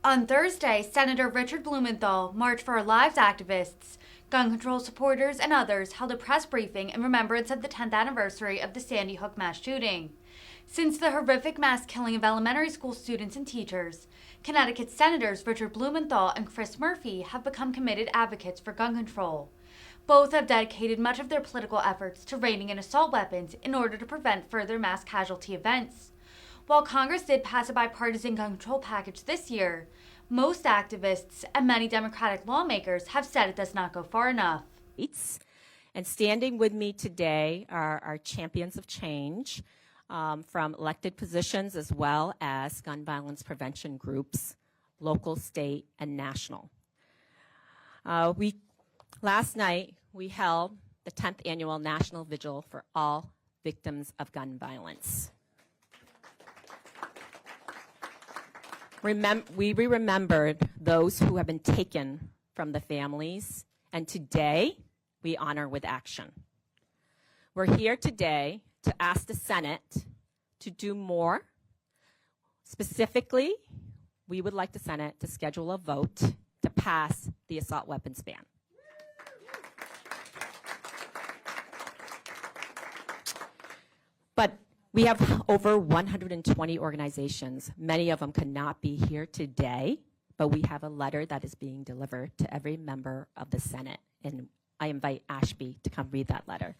On Thursday, Senator Richard Blumenthal, March for Our Lives activists, gun control supporters, and others held a press briefing in remembrance of the 10th anniversary of the Sandy Hook mass shooting. Since the horrific mass killing of elementary school students and teachers, Connecticut Senators Richard Blumenthal and Chris Murphy have become committed advocates for gun control. Both have dedicated much of their political efforts to reining in assault weapons in order to prevent further mass casualty events. While Congress did pass a bipartisan gun control package this year, most activists and many Democratic lawmakers have said it does not go far enough. And standing with me today are our champions of change from elected positions as well as gun violence prevention groups, local, state, and national. Last night, we held the 10th annual National Vigil for all victims of gun violence. We remembered those who have been taken from the families, and today we honor with action. We're here today to ask the Senate to do more. Specifically, we would like the Senate to schedule a vote to pass the assault weapons ban. But we have over 120 organizations. Many of them could not be here today, but we have a letter that is being delivered to every member of the Senate. And I invite Ashby to come read that letter.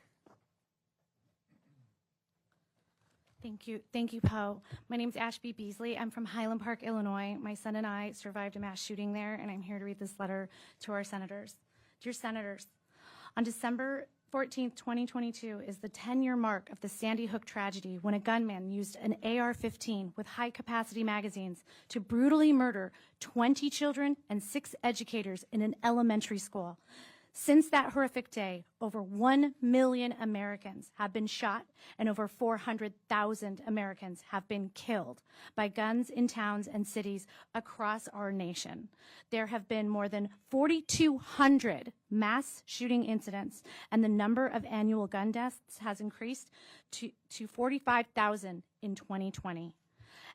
Thank you, Poe. My name is Ashby Beasley. I'm from Highland Park, Illinois. My son and I survived a mass shooting there, and I'm here to read this letter to our senators. Dear Senators, on December 14th, 2022 is the 10-year mark of the Sandy Hook tragedy when a gunman used an AR-15 with high-capacity magazines to brutally murder 20 children and 6 educators in an elementary school. Since that horrific day, over 1 million Americans have been shot and over 400,000 Americans have been killed by guns in towns and cities across our nation. There have been more than 4,200 mass shooting incidents, and the number of annual gun deaths has increased to 45,000 in 2020.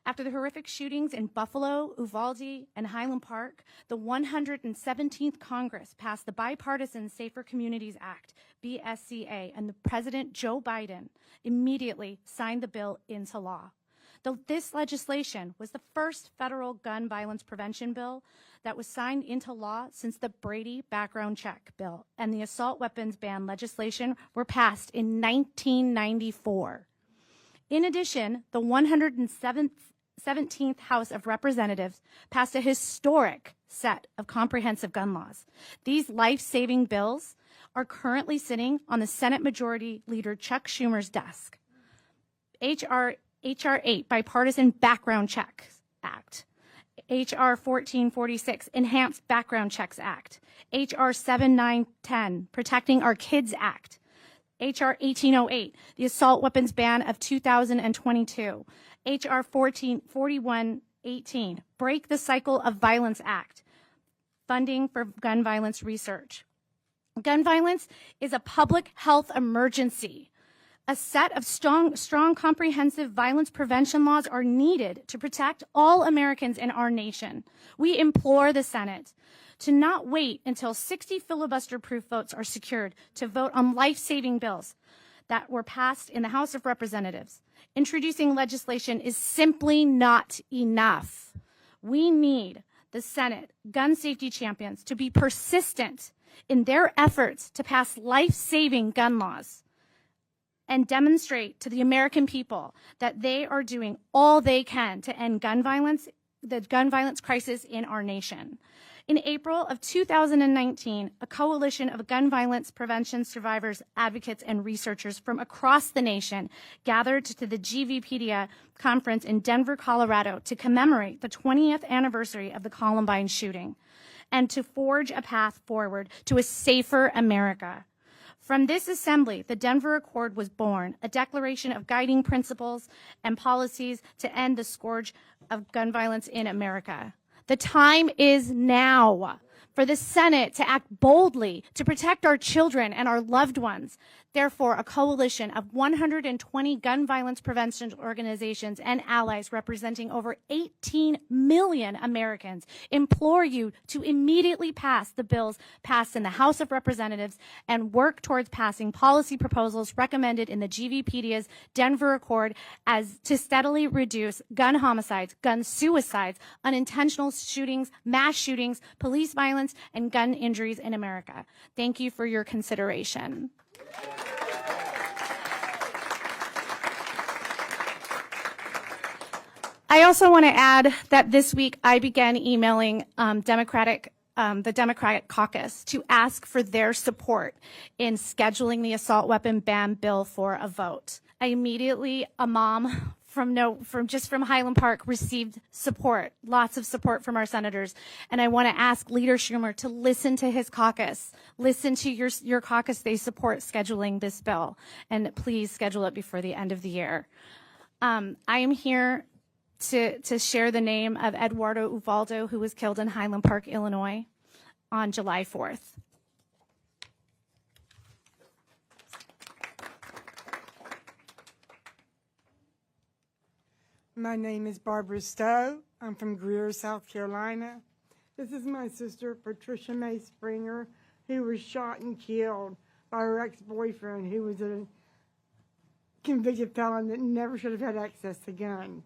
After the horrific shootings in Buffalo, Uvalde, and Highland Park, the 117th Congress passed the Bipartisan Safer Communities Act, BSCA, and the President Joe Biden immediately signed the bill into law. This legislation was the first federal gun violence prevention bill that was signed into law since the Brady background check bill and the assault weapons ban legislation were passed in 1994. In addition, the 117th House of Representatives passed a historic set of comprehensive gun laws. These life-saving bills are currently sitting on the Senate Majority Leader Chuck Schumer's desk. H.R. 8, Bipartisan Background Checks Act. H.R. 1446, Enhanced Background Checks Act. H.R. 7910, Protecting Our Kids Act. H.R. 1808, the Assault Weapons Ban of 2022. H.R. 4118, Break the Cycle of Violence Act, funding for gun violence research. Gun violence is a public health emergency. A set of strong, comprehensive violence prevention laws are needed to protect all Americans in our nation. We implore the Senate to not wait until 60 filibuster-proof votes are secured to vote on life-saving bills that were passed in the House of Representatives. Introducing legislation is simply not enough. We need the Senate gun safety champions to be persistent in their efforts to pass life-saving gun laws and demonstrate to the American people that they are doing all they can to end gun violence, the gun violence crisis in our nation. In April of 2019, a coalition of gun violence prevention survivors, advocates, and researchers from across the nation gathered to the GVpedia conference in Denver, Colorado to commemorate the 20th anniversary of the Columbine shooting and to forge a path forward to a safer America. From this assembly, the Denver Accord was born, a declaration of guiding principles and policies to end the scourge of gun violence in America. The time is now. for the Senate to act boldly to protect our children and our loved ones. Therefore, a coalition of 120 gun violence prevention organizations and allies representing over 18 million Americans implore you to immediately pass the bills passed in the House of Representatives and work towards passing policy proposals recommended in the GVPD's Denver Accord as to steadily reduce gun homicides, gun suicides, unintentional shootings, mass shootings, police violence, and gun injuries in America. Thank you for your consideration. I also want to add that this week I began emailing the Democratic caucus to ask for their support in scheduling the assault weapon ban bill for a vote. I immediately, a mom from Highland Park, received support, lots of support from our senators. And I want to ask Leader Schumer to listen to his caucus, listen to your caucus. They support scheduling this bill, and please schedule it before the end of the year. I am here to share the name of Eduardo Uvaldo, who was killed in Highland Park, Illinois, on July 4th. My name is Barbara Stowe. I'm from Greer, South Carolina. This is my sister, Patricia May Springer, who was shot and killed by her ex-boyfriend, who was a convicted felon that never should have had access to guns.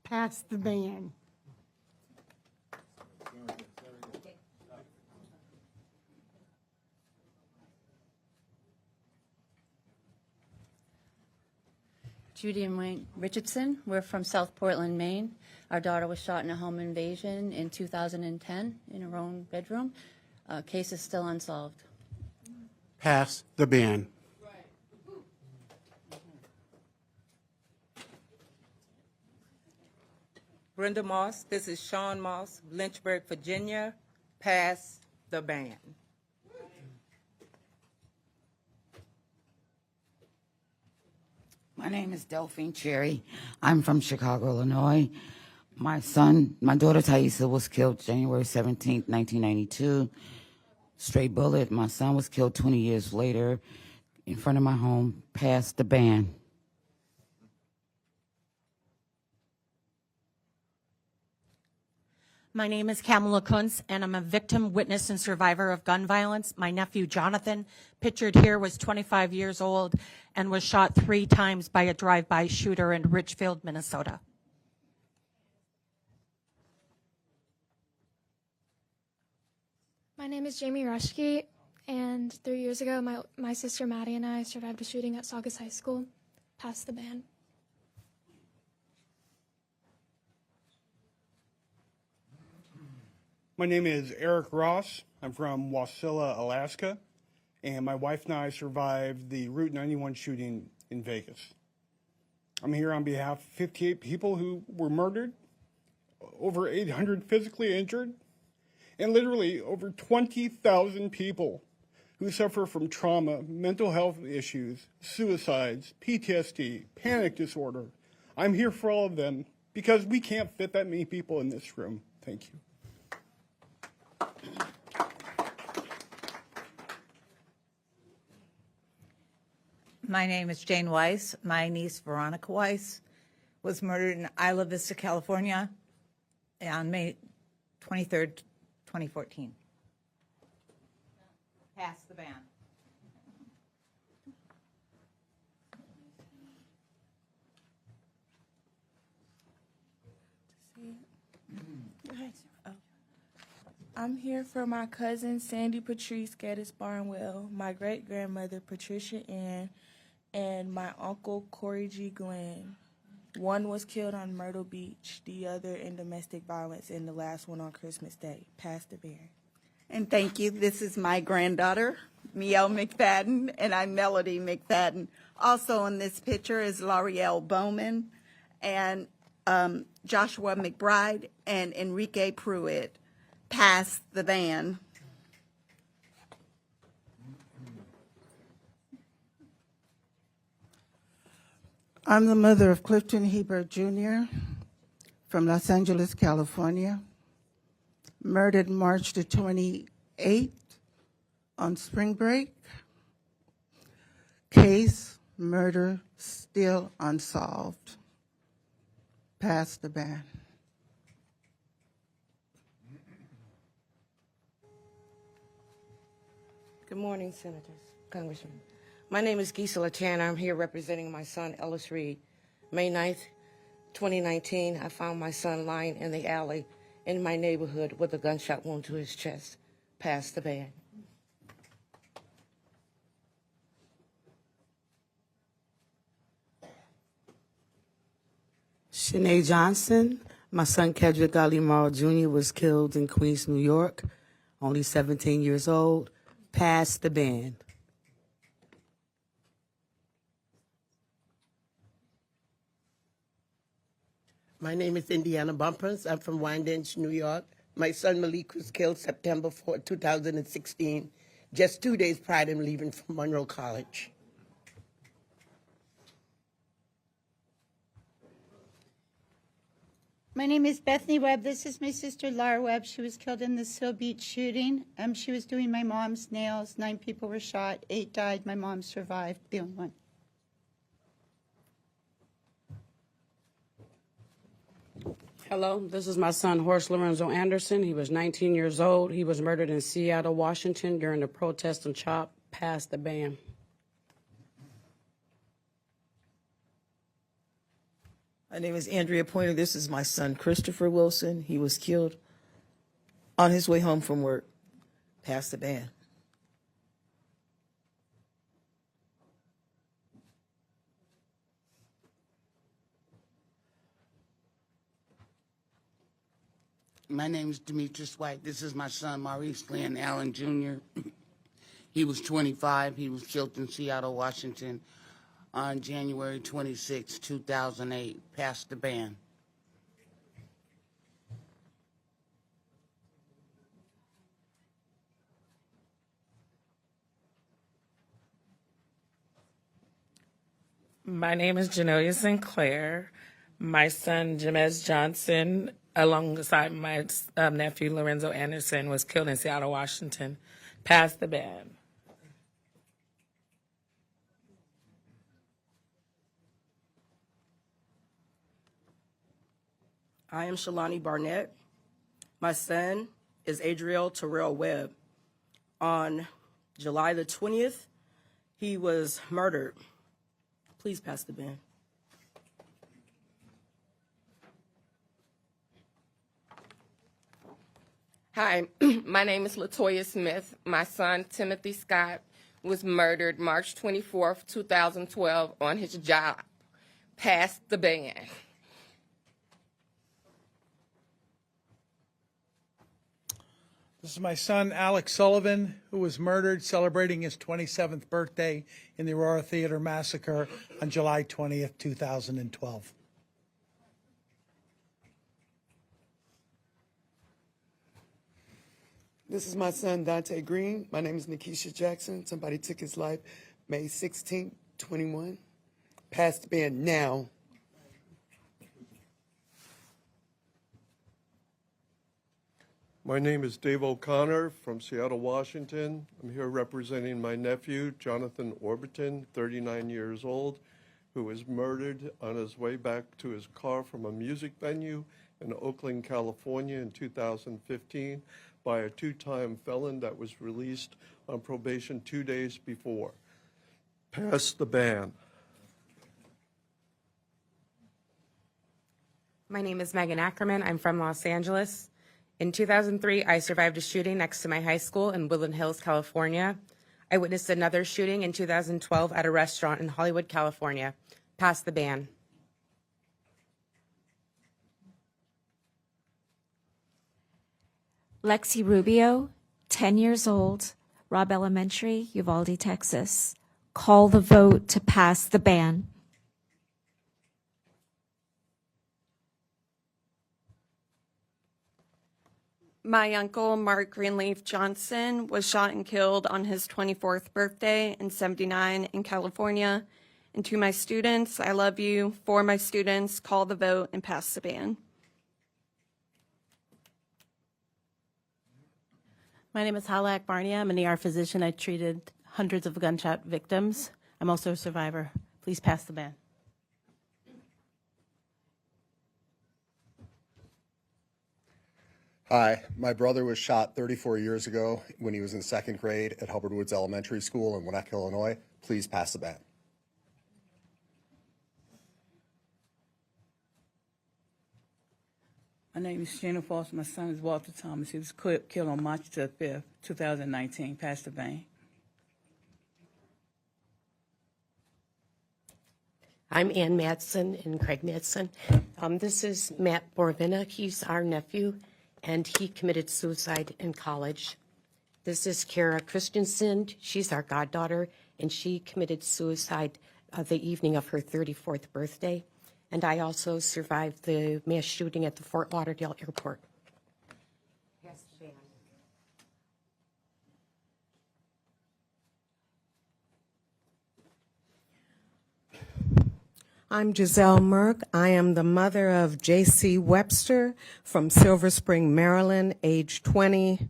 Pass the ban. Judy and Wayne Richardson. We're from South Portland, Maine. Our daughter was shot in a home invasion in 2010 in her own bedroom. Case is still unsolved. Pass the ban. Brenda Moss. This is Sean Moss, Lynchburg, Virginia. Pass the ban. My name is Delphine Cherry. I'm from Chicago, Illinois. My daughter Thaisa was killed January 17th, 1992. Straight bullet. My son was killed 20 years later in front of my home. Pass the ban. My name is Kamala Kuntz, and I'm a victim, witness, and survivor of gun violence. My nephew, Jonathan, pictured here, was 25 years old and was shot 3 times by a drive-by shooter in Richfield, Minnesota. My name is Jamie Rushke, and 3 years ago, my sister Maddie and I survived a shooting at Saugus High School. Pass the ban. My name is Eric Ross. I'm from Wasilla, Alaska, and my wife and I survived the Route 91 shooting in Vegas. I'm here on behalf of 58 people who were murdered, over 800 physically injured, and literally over 20,000 people who suffer from trauma, mental health issues, suicides, PTSD, panic disorder. I'm here for all of them because we can't fit that many people in this room. Thank you. My name is Jane Weiss. My niece, Veronica Weiss, was murdered in Isla Vista, California on May 23rd, 2014. Pass the ban. I'm here for my cousin Sandy Patrice Gaddis Barnwell, my great-grandmother Patricia Ann, and my uncle Corey G. Glenn. One was killed on Myrtle Beach, the other in domestic violence, and the last one on Christmas Day. Pass the ban. And thank you. This is my granddaughter, Mielle McFadden, and I'm Melody McFadden. Also in this picture is L'Oreal Bowman and Joshua McBride and Enrique Pruitt. Pass the ban. I'm the mother of Clifton Hebert Jr. from Los Angeles, California, murdered March the 28th, 8 on spring break. Case murder still unsolved. Pass the ban. Good morning, Senators, Congressman. My name is Gisela Chan. I'm here representing my son, Ellis Reed. May 9th, 2019, I found my son lying in the alley in my neighborhood with a gunshot wound to his chest. Pass the ban. Shanae Johnson. My son, Kedrick Ali Morrow Jr., was killed in Queens, New York, only 17 years old. Pass the ban. My name is Indiana Bumpers. I'm from Wyandanch, New York. My son Malik was killed September 4, 2016, just 2 days prior to him leaving from Monroe College. My name is Bethany Webb. This is my sister Laura Webb. She was killed in the Seal Beach shooting. She was doing my mom's nails. 9 people were shot. 8 died. My mom survived, the only one. Hello, this is my son, Horace Lorenzo Anderson. He was 19 years old. He was murdered in Seattle, Washington during the protest on CHOP. Pass the ban. My name is Andrea Pointer. This is my son, Christopher Wilson. He was killed on his way home from work. Pass the ban. My name is Demetrius White. This is my son, Maurice Glenn Allen Jr. He was 25. He was killed in Seattle, Washington on January 26, 2008. Pass the ban. My name is Janelia Sinclair. My son, Jamez Johnson, alongside my nephew, Lorenzo Anderson, was killed in Seattle, Washington. Pass the ban. I am Shalani Barnett. My son is Adriel Terrell Webb. On July the 20th, he was murdered. Please pass the ban. Hi, my name is Latoya Smith. My son, Timothy Scott, was murdered March 24th, 2012 on his job. Pass the ban. This is my son, Alex Sullivan, who was murdered celebrating his 27th birthday in the Aurora Theater Massacre on July 20th, 2012. This is my son, Dante Green. My name is Nikisha Jackson. Somebody took his life May 16, 21. Pass the ban now. My name is Dave O'Connor from Seattle, Washington. I'm here representing my nephew, Jonathan Orbiton, 39 years old, who was murdered on his way back to his car from a music venue in Oakland, California in 2015 by a 2-time felon that was released on probation 2 days before. Pass the ban. My name is Megan Ackerman. I'm from Los Angeles. In 2003, I survived a shooting next to my high school in Woodland Hills, California. I witnessed another shooting in 2012 at a restaurant in Hollywood, California. Pass the ban. Lexi Rubio, 10 years old, Robb Elementary, Uvalde, Texas. Call the vote to pass the ban. My uncle, Mark Greenleaf Johnson, was shot and killed on his 24th birthday in '79 in California. And to my students, I love you. For my students, call the vote and pass the ban. My name is Hala Akbarnia. I'm an ER physician. I treated hundreds of gunshot victims. I'm also a survivor. Please pass the ban. Hi, my brother was shot 34 years ago when he was in second grade at Hubbard Woods Elementary School in Winnetka, Illinois. Please pass the ban. My name is Jenna Foster. My son is Walter Thomas. He was killed on March the 5th, 2019. Pass the ban. I'm Ann Madsen and Craig Madsen. This is Matt Borvina. He's our nephew, and he committed suicide in college. This is Kara Christensen. She's our goddaughter, and she committed suicide the evening of her 34th birthday. And I also survived the mass shooting at the Fort Lauderdale airport. I'm Giselle Merck. I am the mother of J.C. Webster from Silver Spring, Maryland, age 20.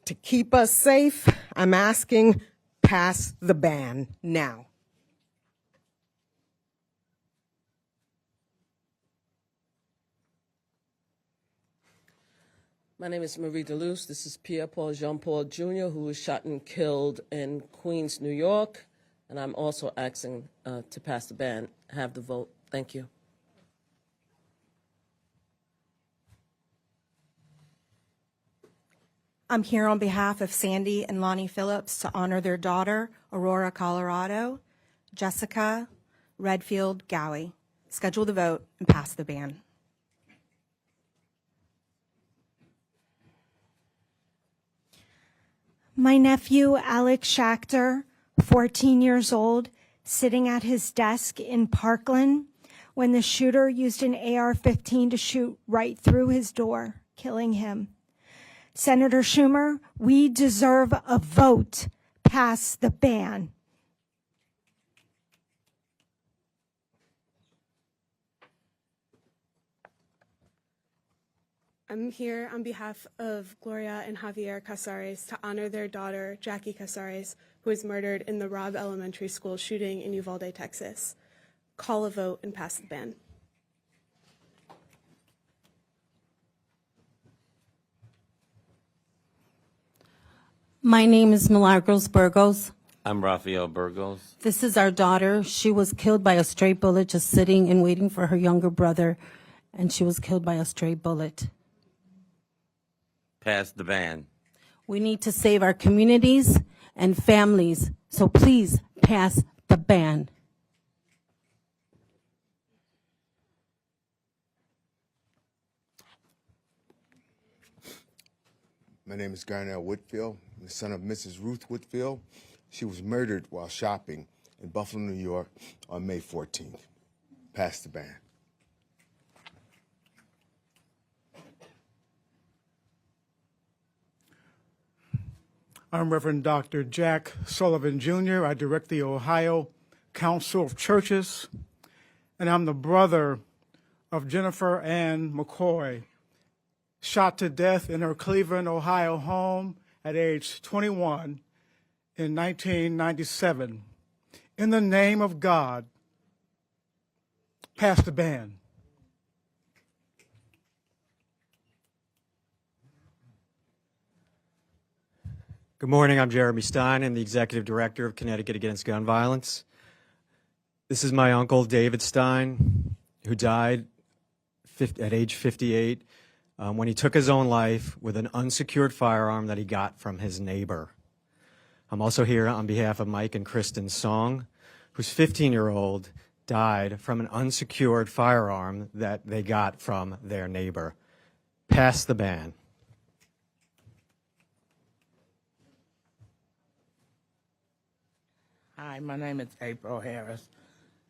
To keep us safe, I'm asking, pass the ban now. My name is Marie DeLuce. This is Pierre-Paul Jean-Paul Jr., who was shot and killed in Queens, New York. And I'm also asking to pass the ban. Have the vote. Thank you. I'm here on behalf of Sandy and Lonnie Phillips to honor their daughter, Aurora, Colorado, Jessica Redfield Gowie. Schedule the vote and pass the ban. My nephew, Alex Schachter, 14 years old, sitting at his desk in Parkland when the shooter used an AR-15 to shoot right through his door, killing him. Senator Schumer, we deserve a vote. Pass the ban. I'm here on behalf of Gloria and Javier Casares to honor their daughter, Jackie Casares, who was murdered in the Robb Elementary School shooting in Uvalde, Texas. Call a vote and pass the ban. My name is Milagros Burgos. I'm Rafael Burgos. This is our daughter. She was killed by a stray bullet just sitting and waiting for her younger brother, and she was killed by a stray bullet. Pass the ban. We need to save our communities and families, so please pass the ban. My name is Garnell Whitfield, the son of Mrs. Ruth Whitfield. She was murdered while shopping in Buffalo, New York on May 14th. Pass the ban. I'm Reverend Dr. Jack Sullivan Jr. I direct the Ohio Council of Churches, and I'm the brother of Jennifer Ann McCoy, shot to death in her Cleveland, Ohio home at age 21 in 1997. In the name of God, pass the ban. Good morning. I'm Jeremy Stein. I'm the Executive Director of Connecticut Against Gun Violence. This is my uncle, David Stein, who died at age 58 when he took his own life with an unsecured firearm that he got from his neighbor. I'm also here on behalf of Mike and Kristen Song, whose 15-year-old died from an unsecured firearm that they got from their neighbor. Pass the ban. Hi, my name is April Harris.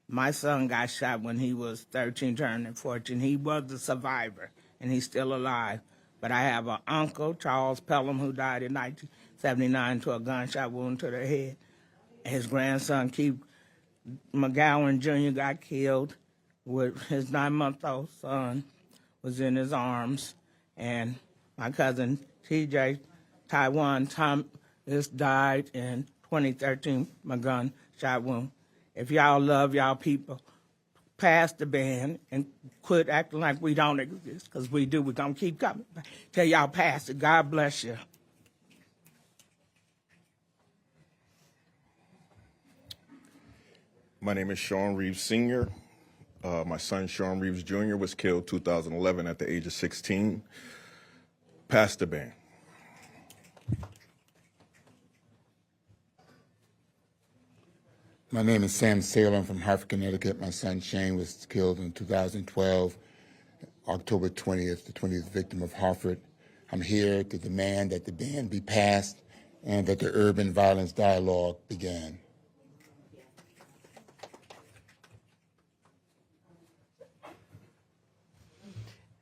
My son got shot when he was 13, turning 14. He was a survivor, and he's still alive. But I have an uncle, Charles Pelham, who died in 1979 to a gunshot wound to the head. His grandson, Keith McGowan Jr., got killed with his 9-month-old son was in his arms. And my cousin, TJ Taiwan Thomas died in 2013 from a gunshot wound. If y'all love y'all people, pass the ban and quit acting like we don't exist, because we do. We're going to keep coming till y'all pass it. God bless you. My name is Sean Reeves Sr. My son, Sean Reeves Jr., was killed 2011 at the age of 16. Pass the ban. My name is Sam Salem from Hartford, Connecticut. My son Shane was killed in 2012, October 20th, the 20th victim of Hartford. I'm here to demand that the ban be passed and that the urban violence dialogue began.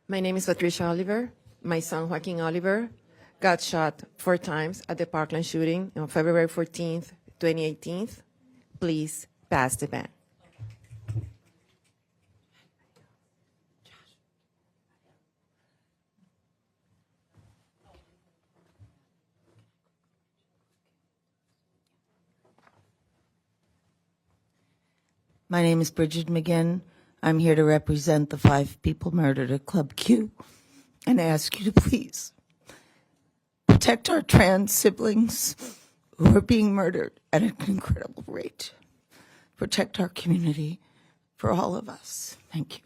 My name is Patricia Oliver. My son Joaquin Oliver got shot 4 times at the Parkland shooting on February 14th, 2018. Please pass the ban. My name is Bridget McGinn. I'm here to represent the 5 people murdered at Club Q and ask you to please protect our trans siblings who are being murdered at an incredible rate. Protect our community for all of us. Thank you.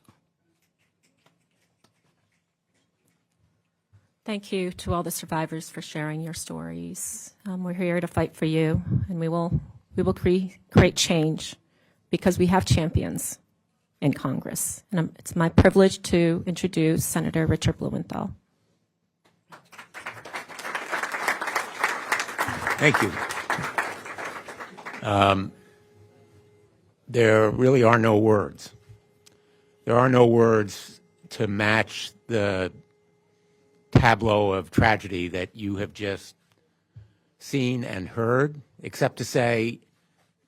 Thank you to all the survivors for sharing your stories. We're here to fight for you, and we will create change because we have champions in Congress. And it's my privilege to introduce Senator Richard Blumenthal. Thank you. There really are no words. There are no words to match the tableau of tragedy that you have just seen and heard, except to say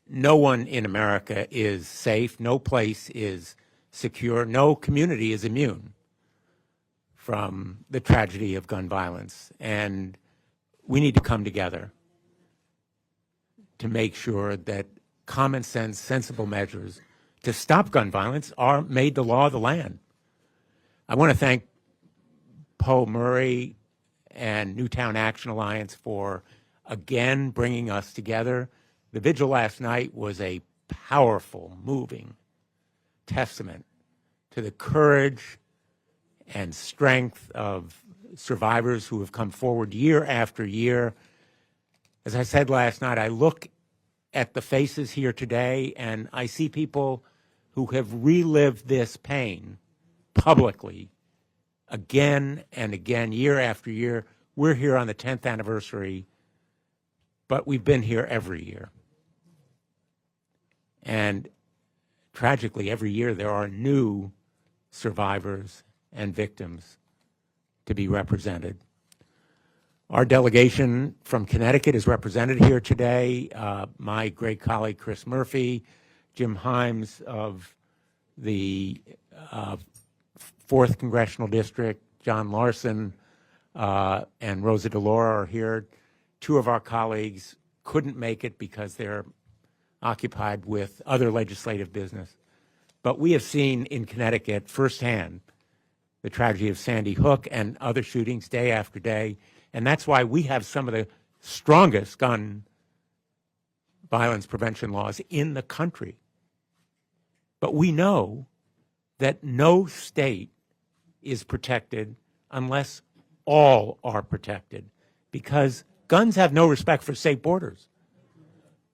no one in America is safe, no place is secure, no community is immune from the tragedy of gun violence. And we need to come together to make sure that common sense, sensible measures to stop gun violence are made the law of the land. I want to thank Poe Murray and Newtown Action Alliance for again bringing us together. The vigil last night was a powerful, moving testament to the courage and strength of survivors who have come forward year after year. As I said last night, I look at the faces here today and I see people who have relived this pain publicly again and again, year after year. We're here on the 10th anniversary, but we've been here every year. And tragically, every year there are new survivors and victims to be represented. Our delegation from Connecticut is represented here today. My great colleague Chris Murphy, Jim Himes of the 4th Congressional District, John Larson, and Rosa DeLaura are here. 2 of our colleagues couldn't make it because they're occupied with other legislative business. But we have seen in Connecticut firsthand the tragedy of Sandy Hook and other shootings day after day. And that's why we have some of the strongest gun violence prevention laws in the country. But we know that no state is protected unless all are protected, because guns have no respect for state borders.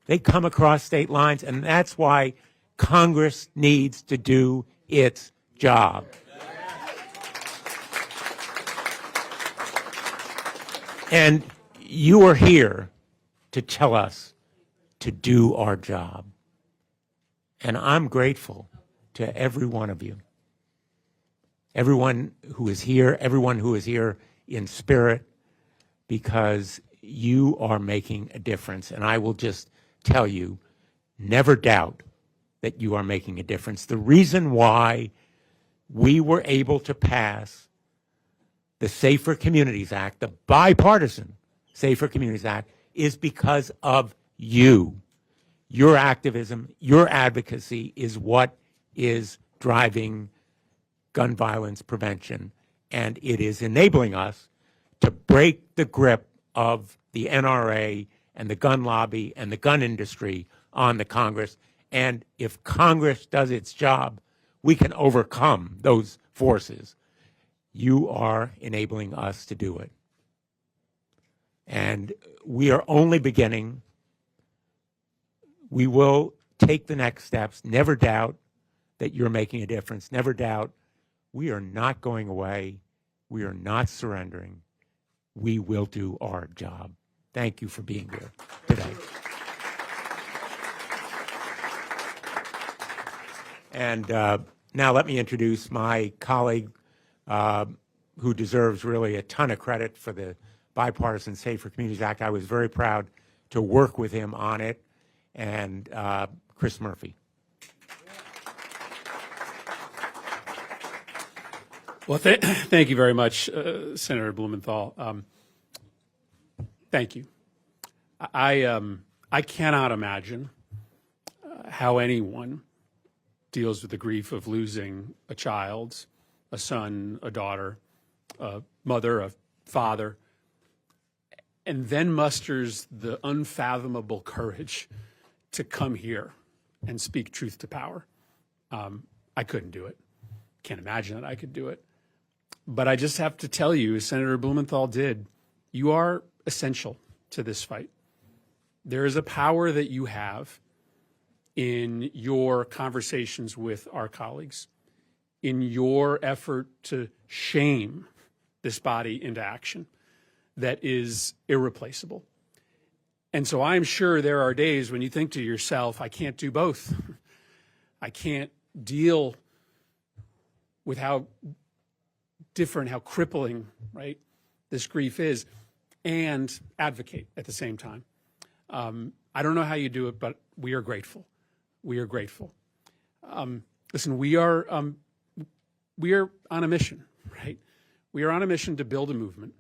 They come across state lines, and that's why Congress needs to do its job. And you are here to tell us to do our job. And I'm grateful to every one of you. Everyone who is here in spirit, because you are making a difference. And I will just tell you, never doubt that you are making a difference. The reason why we were able to pass the Safer Communities Act, the bipartisan Safer Communities Act is because of you. Your activism, your advocacy is what is driving gun violence prevention, and it is enabling us to break the grip of the NRA and the gun lobby and the gun industry on the Congress. And if Congress does its job, we can overcome those forces. You are enabling us to do it. And we are only beginning. We will take the next steps. Never doubt that you're making a difference. Never doubt we are not going away. We are not surrendering. We will do our job. Thank you for being here today. And now let me introduce my colleague who deserves really a ton of credit for the Bipartisan Safer Communities Act. I was very proud to work with him on it, and Chris Murphy. Well, thank you very much, Senator Blumenthal. Thank you. I cannot imagine how anyone deals with the grief of losing a child, a son, a daughter, a mother, a father, and then musters the unfathomable courage to come here and speak truth to power. I couldn't do it. Can't imagine that I could do it. But I just have to tell you, as Senator Blumenthal did, you are essential to this fight. There is a power that you have in your conversations with our colleagues, in your effort to shame this body into action, that is irreplaceable. And so I'm sure there are days when you think to yourself, I can't do both. I can't deal with how different, how crippling, right, this grief is, and advocate at the same time. I don't know how you do it, but we are grateful. We are grateful. Listen, we are on a mission, right? We are on a mission to build a movement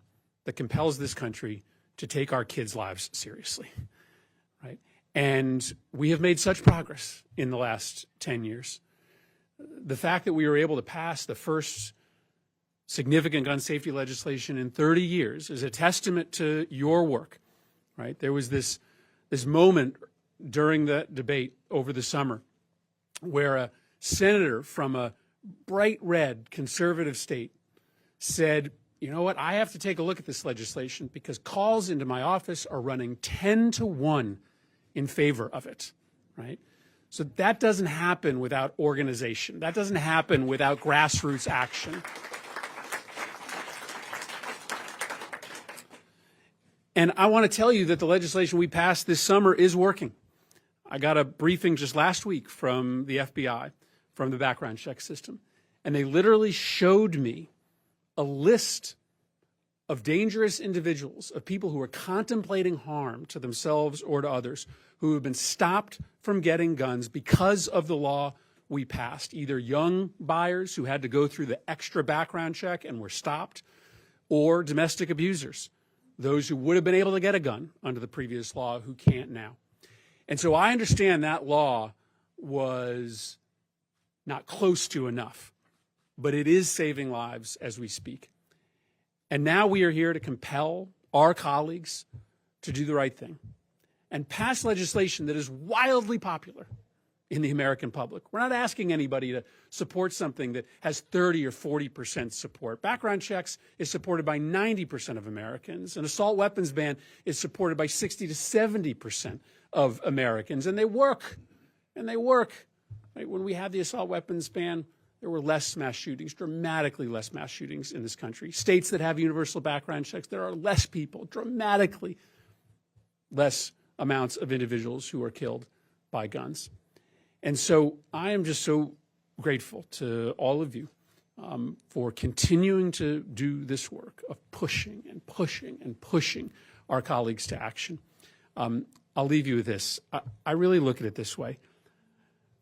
that compels this country to take our kids' lives seriously, right? And we have made such progress in the last 10 years. The fact that we were able to pass the first significant gun safety legislation in 30 years is a testament to your work, right? There was this moment during the debate over the summer where a senator from a bright red conservative state said, you know what, I have to take a look at this legislation because calls into my office are running 10-1 in favor of it, right? So that doesn't happen without organization. That doesn't happen without grassroots action. And I want to tell you that the legislation we passed this summer is working. I got a briefing just last week from the FBI, from the background check system, and they literally showed me a list of dangerous individuals, of people who are contemplating harm to themselves or to others, who have been stopped from getting guns because of the law we passed, either young buyers who had to go through the extra background check and were stopped, or domestic abusers, those who would have been able to get a gun under the previous law who can't now. And so I understand that law was not close to enough, but it is saving lives as we speak. And now we are here to compel our colleagues to do the right thing and pass legislation that is wildly popular in the American public. We're not asking anybody to support something that has 30 or 40% support. Background checks is supported by 90% of Americans. An assault weapons ban is supported by 60 to 70% of Americans. And they work. And they work. Right? When we had the assault weapons ban, there were less mass shootings, dramatically less mass shootings in this country. States that have universal background checks, there are less people, dramatically less amounts of individuals who are killed by guns. And so I am just so grateful to all of you for continuing to do this work of pushing and pushing and pushing our colleagues to action. I'll leave you with this. I really look at it this way.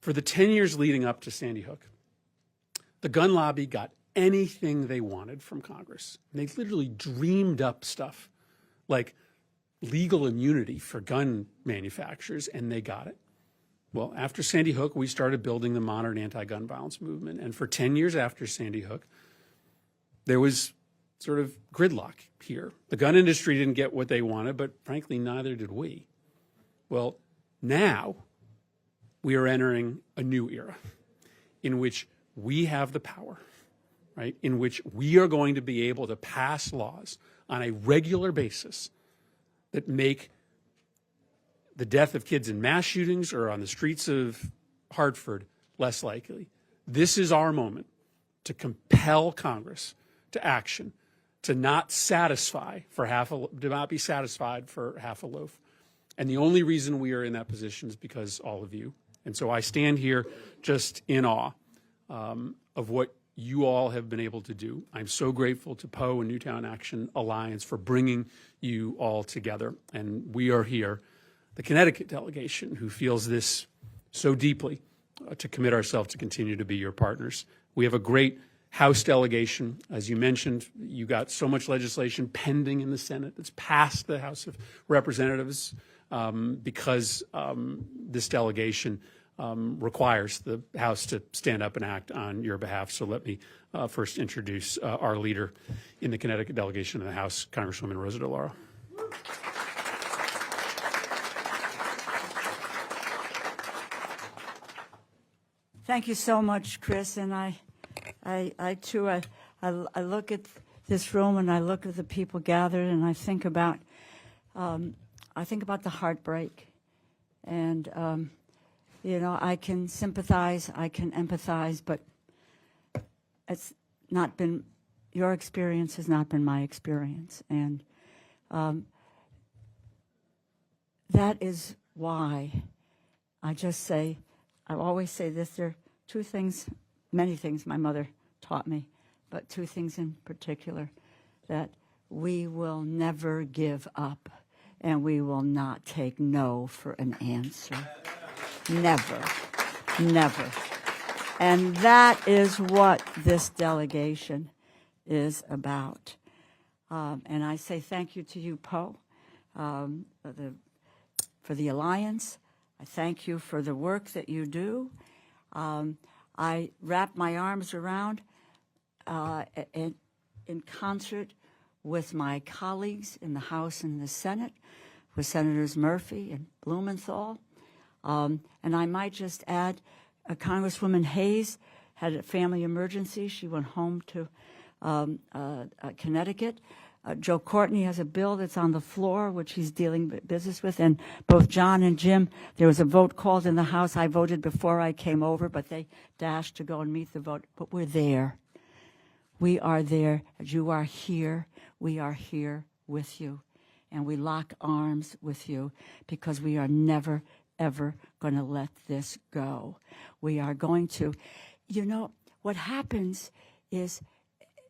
For the 10 years leading up to Sandy Hook, the gun lobby got anything they wanted from Congress. And they literally dreamed up stuff like legal immunity for gun manufacturers, and they got it. Well, after Sandy Hook, we started building the modern anti-gun violence movement. And for 10 years after Sandy Hook, there was sort of gridlock here. The gun industry didn't get what they wanted, but frankly, neither did we. Well, now we are entering a new era in which we have the power, right? In which we are going to be able to pass laws on a regular basis that make the death of kids in mass shootings or on the streets of Hartford less likely. This is our moment to compel Congress to action, to not be satisfied for half a loaf. And the only reason we are in that position is because all of you. And so I stand here just in awe of what you all have been able to do. I'm so grateful to Poe and Newtown Action Alliance for bringing you all together. And we are here, the Connecticut delegation, who feels this so deeply, to commit ourselves to continue to be your partners. We have a great House delegation. As you mentioned, you got so much legislation pending in the Senate that's passed the House of Representatives because this delegation requires the House to stand up and act on your behalf. So let me first introduce our leader in the Connecticut delegation of the House, Congresswoman Rosa DeLauro. Thank you so much, Chris. And I too, I look at this room and I look at the people gathered and I think about the heartbreak. And you know, I can sympathize, I can empathize, but it's not been, your experience has not been my experience. And that is why I just say, I always say this, there are two things, many things my mother taught me, but two things in particular, that we will never give up and we will not take no for an answer. Never, never. And that is what this delegation is about. And I say thank you to you, Poe, for the alliance. I thank you for the work that you do. I wrap my arms around in concert with my colleagues in the House and the Senate, with Senators Murphy and Blumenthal. And I might just add, Congresswoman Hayes had a family emergency. She went home to Connecticut. Joe Courtney has a bill that's on the floor, which he's dealing business with. And both John and Jim, there was a vote called in the House. I voted before I came over, but they dashed to go and meet the vote. But we're there. We are there. You are here. We are here with you. And we lock arms with you because we are never, ever going to let this go. We are going to, you know, what happens is,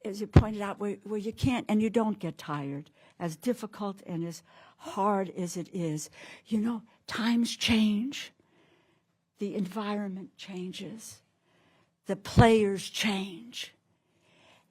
as you pointed out, where you can't and you don't get tired, as difficult and as hard as it is, you know, times change. The environment changes. The players change.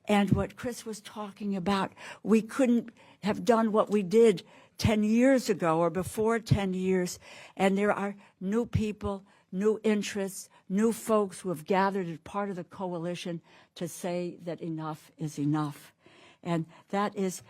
And what Chris was talking about, we couldn't have done what we did 10 years ago or before 10 years. And there are new people, new interests, new folks who have gathered as part of the coalition to say that enough is enough. And that is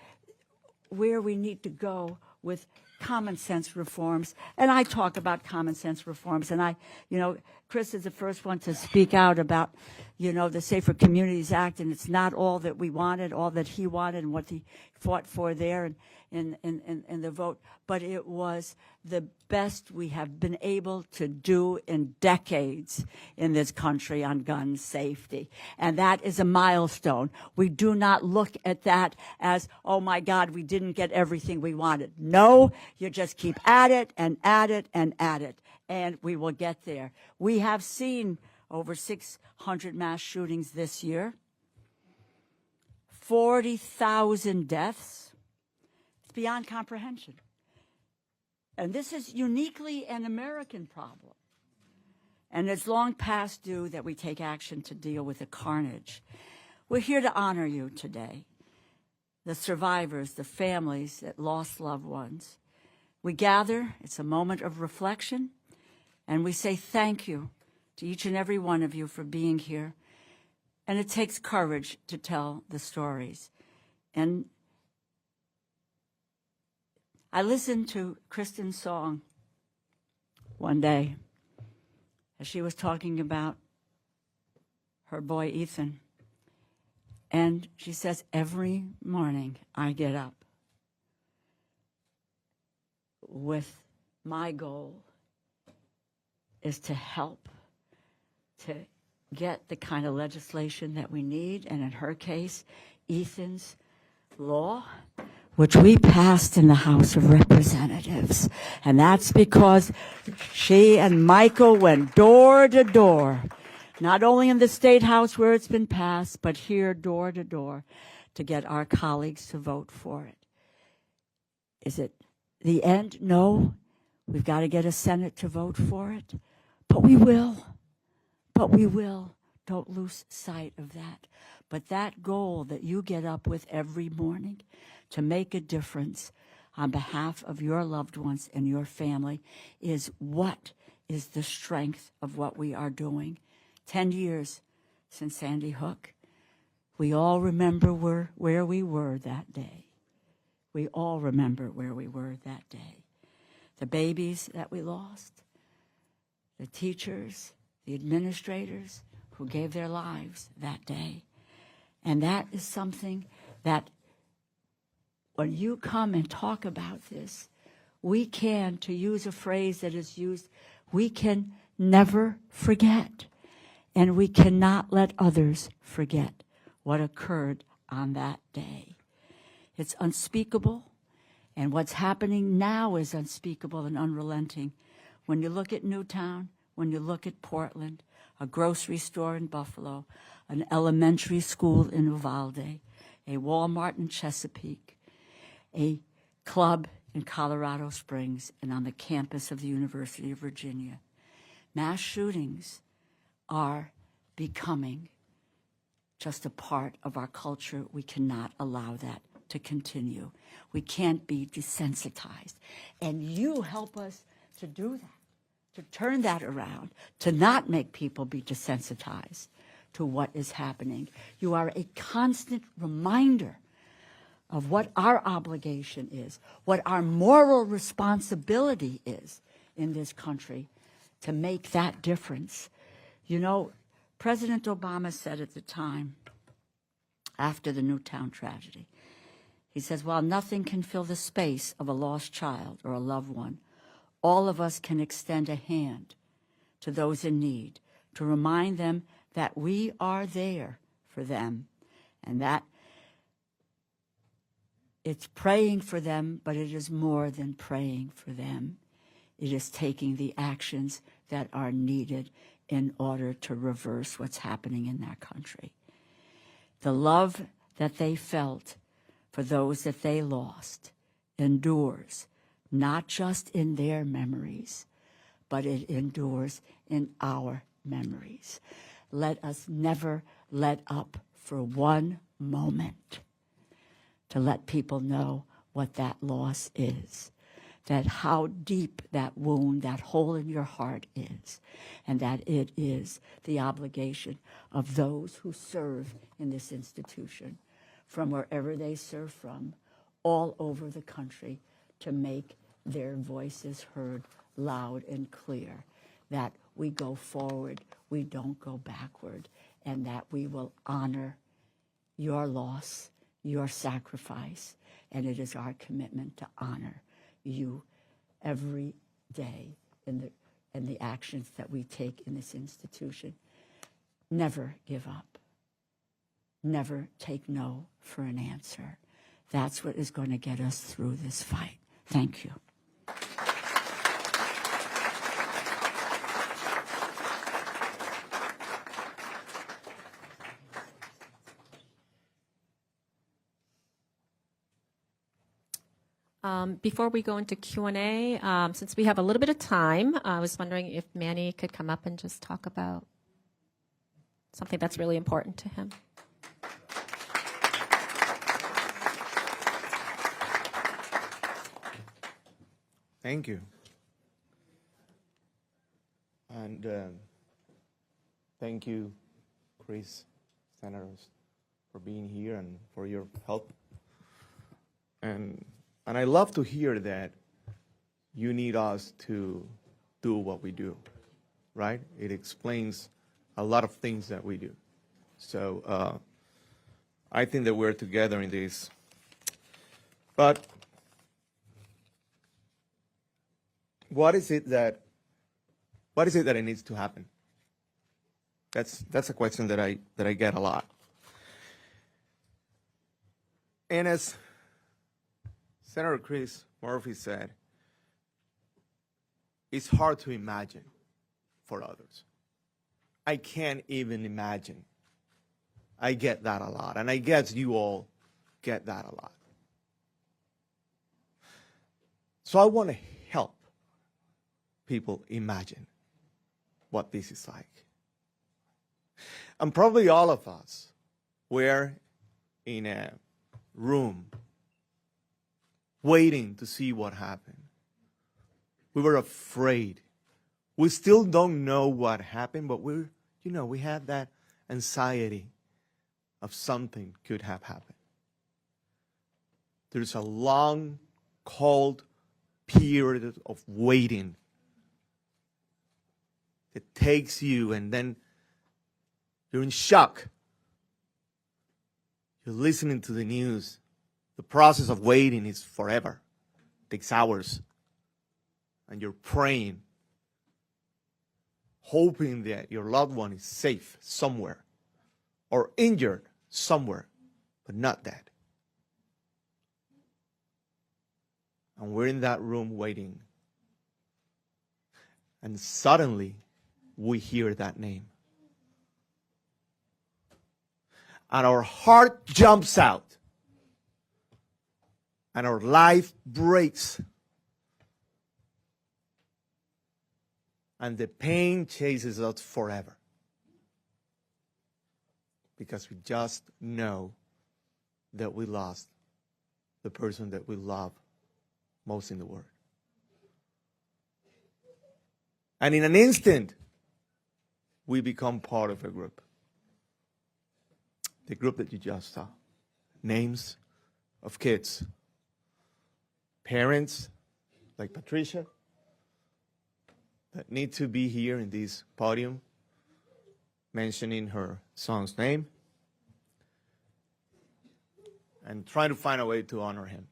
where we need to go with common sense reforms. And I talk about common sense reforms. And you know, Chris is the first one to speak out about, you know, the Safer Communities Act. And it's not all that we wanted, all that he wanted and what he fought for there in the vote. But it was the best we have been able to do in decades in this country on gun safety. And that is a milestone. We do not look at that as, oh my God, we didn't get everything we wanted. No, you just keep at it and at it and at it, and we will get there. We have seen over 600 mass shootings this year, 40,000 deaths. It's beyond comprehension. And this is uniquely an American problem. And it's long past due that we take action to deal with the carnage. We're here to honor you today, the survivors, the families that lost loved ones. We gather, it's a moment of reflection, and we say thank you to each and every one of you for being here. And it takes courage to tell the stories. And I listened to Kristen's song one day as she was talking about her boy Ethan. And she says, every morning I get up with my goal is to help to get the kind of legislation that we need, and in her case, Ethan's law, which we passed in the House of Representatives. And that's because she and Michael went door to door, not only in the State House where it's been passed, but here door to door to get our colleagues to vote for it. Is it the end? No. We've got to get a Senate to vote for it. But we will. But we will. Don't lose sight of that. But that goal that you get up with every morning to make a difference on behalf of your loved ones and your family is what is the strength of what we are doing. 10 years since Sandy Hook. We all remember where we were that day. We all remember where we were that day. The babies that we lost, the teachers, the administrators who gave their lives that day. And that is something that when you come and talk about this, we can, to use a phrase that is used, we can never forget. And we cannot let others forget what occurred on that day. It's unspeakable, and what's happening now is unspeakable and unrelenting. When you look at Newtown, when you look at Portland, a grocery store in Buffalo, an elementary school in Uvalde, a Walmart in Chesapeake, a club in Colorado Springs, and on the campus of the University of Virginia. Mass shootings are becoming just a part of our culture. We cannot allow that to continue. We can't be desensitized. And you help us to do that, to turn that around, to not make people be desensitized to what is happening. You are a constant reminder of what our obligation is, what our moral responsibility is in this country to make that difference. You know, President Obama said at the time, after the Newtown tragedy, he says, while nothing can fill the space of a lost child or a loved one, all of us can extend a hand to those in need to remind them that we are there for them and that it's praying for them, but it is more than praying for them. It is taking the actions that are needed in order to reverse what's happening in that country. The love that they felt for those that they lost endures, not just in their memories, but it endures in our memories. Let us never let up for one moment to let people know what that loss is, that how deep that wound, that hole in your heart is, and that it is the obligation of those who serve in this institution, from wherever they serve from, all over the country, to make their voices heard loud and clear, that we go forward, we don't go backward, and that we will honor your loss, your sacrifice, and it is our commitment to honor you every day in the actions that we take in this institution. Never give up. Never take no for an answer. That's what is going to get us through this fight. Thank you. Before we go into Q&A, since we have a little bit of time, I was wondering if Manny could come up and just talk about something that's really important to him. Thank you. And thank you, Chris, senators, for being here and for your help. And I love to hear that you need us to do what we do, right? It explains a lot of things that we do. So I think that we're together in this. But what is it that it needs to happen? That's a question that I get a lot. And as Senator Chris Murphy said, it's hard to imagine for others. I can't even imagine. I get that a lot, and I guess you all get that a lot. So I want to help people imagine what this is like. And probably all of us were in a room waiting to see what happened. We were afraid. We still don't know what happened, but we had that anxiety of something could have happened. There's a long, cold period of waiting that takes you, and then you're in shock. You're listening to the news. The process of waiting is forever. It takes hours. And you're praying, hoping that your loved one is safe somewhere or injured somewhere, but not dead. And we're in that room waiting. And suddenly, we hear that name. And our heart jumps out. And our life breaks. And the pain chases us forever. Because we just know that we lost the person that we love most in the world. And in an instant, we become part of a group. The group that you just saw. Names of kids. Parents like Patricia that need to be here in this podium mentioning her son's name and trying to find a way to honor him.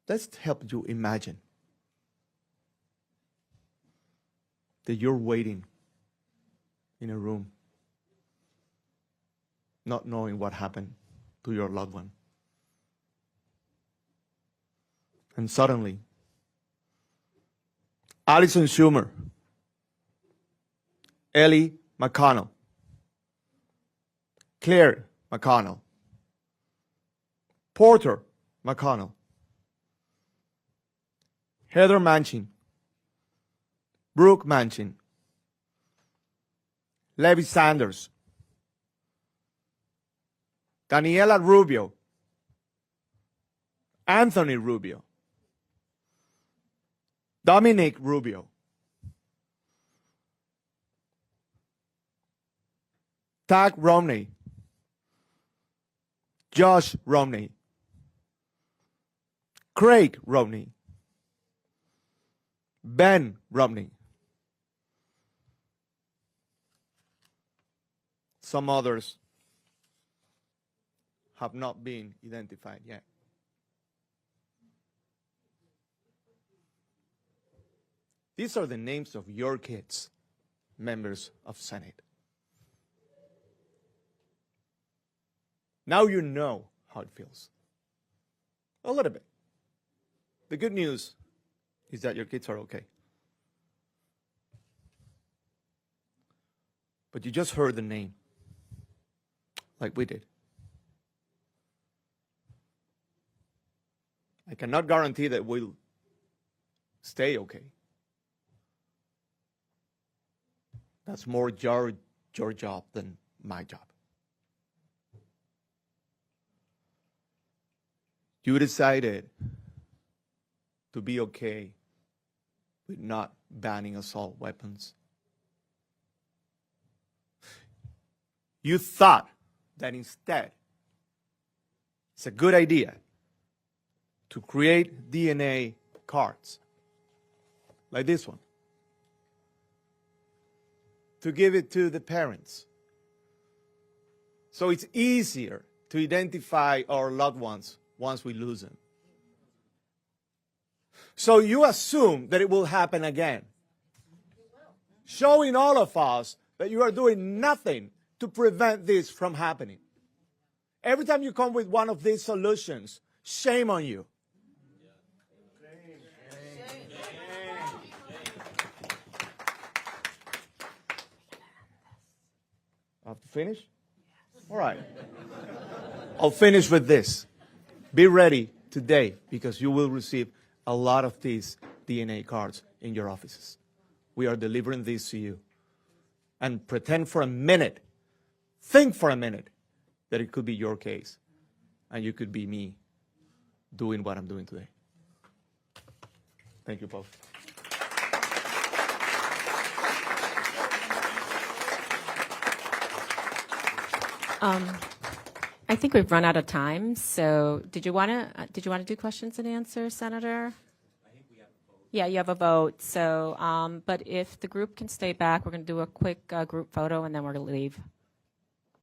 Let's help you imagine that you're waiting in a room, not knowing what happened to your loved one. And suddenly, Alison Schumer, Ellie McConnell, Claire McConnell, Porter McConnell, Heather Manchin, Brooke Manchin, Levi Sanders, Daniela Rubio, Anthony Rubio, Dominic Rubio, Tag Romney, Josh Romney, Craig Romney, Ben Romney. Some others have not been identified yet. These are the names of your kids, members of Senate. Now you know how it feels. A little bit. The good news is that your kids are okay. But you just heard the name, like we did. I cannot guarantee that we'll stay okay. That's more your job than my job. you decided to be okay with not banning assault weapons. You thought that instead it's a good idea to create DNA cards like this one, to give it to the parents so it's easier to identify our loved ones once we lose them. So you assume that it will happen again, showing all of us that you are doing nothing to prevent this from happening. Every time you come with one of these solutions, shame on you. I have to finish? All right. I'll finish with this. Be ready today because you will receive a lot of these DNA cards in your offices. We are delivering these to you. And pretend for a minute, think for a minute, that it could be your case. And you could be me doing what I'm doing today. Thank you, Paul. I think we've run out of time. So, did you want to do questions and answers, Senator? I think we have a vote. Yeah, you have a vote. So, but if the group can stay back, we're going to do a quick group photo, and then we're going to leave.